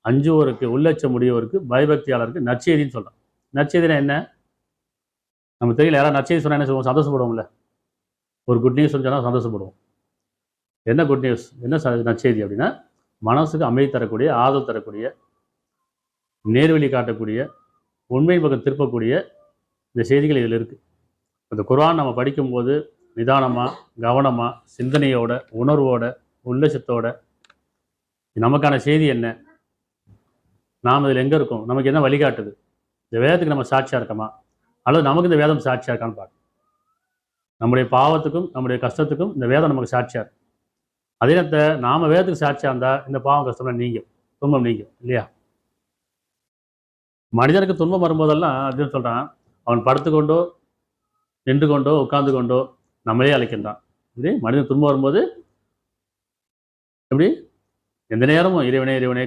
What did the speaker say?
அஞ்சுவோருக்கு உள்ளச்சம் உடையவருக்கு பயபக்தியாளருக்கு நற்செய்தின்னு சொல்கிறான். நற்செய்தினா என்ன? நம்ம தெரியல. யாராவது நற்செய்தி சொன்னால் என்ன சொல்லுவோம்? சந்தோஷப்படுவோம்ல. ஒரு குட் நியூஸ் சொன்னால் சந்தோஷப்படுவோம். என்ன குட் நியூஸ்? என்ன நற்செய்தி அப்படின்னா, மனசுக்கு அமைதி தரக்கூடிய, ஆதரவு தரக்கூடிய, நேர்வழி காட்டக்கூடிய, உண்மை பக்கம் திருப்பக்கூடிய இந்த செய்திகள் இதில் இருக்குது. இந்த குர்ஆன் நம்ம படிக்கும்போது நிதானமாக, கவனமாக, சிந்தனையோட, உணர்வோட, உள்ளச்சத்தோட நமக்கான செய்தி என்ன, நாம் இதில் எங்கே இருக்கோம், நமக்கு என்ன வழிகாட்டுது, இந்த வேதத்துக்கு நம்ம சாட்சியாக இருக்கோமா, அல்லது நமக்கு இந்த வேதம் சாட்சியாக இருக்கான்னு பார்க்கணும். நம்முடைய பாவத்துக்கும் நம்முடைய கஷ்டத்துக்கும் இந்த வேதம் நமக்கு சாட்சியாக இருக்கும். அதே நேரத்தை நாம் வேதத்துக்கு சாட்சியாக இருந்தால் இந்த பாவம் கஷ்டம்லாம் நீங்கும், துன்பம் நீங்கும் இல்லையா? மனிதனுக்கு துன்பம் வரும்போதெல்லாம் அப்படின்னு சொல்கிறான், அவன் படுத்துக்கொண்டோ நின்று கொண்டோ உட்கார்ந்து கொண்டோ நம்மளே அழைக்கின்றான். இது மனிதன் துன்பம் வரும்போது எப்படி எந்த நேரமும் இறைவனே இறைவனே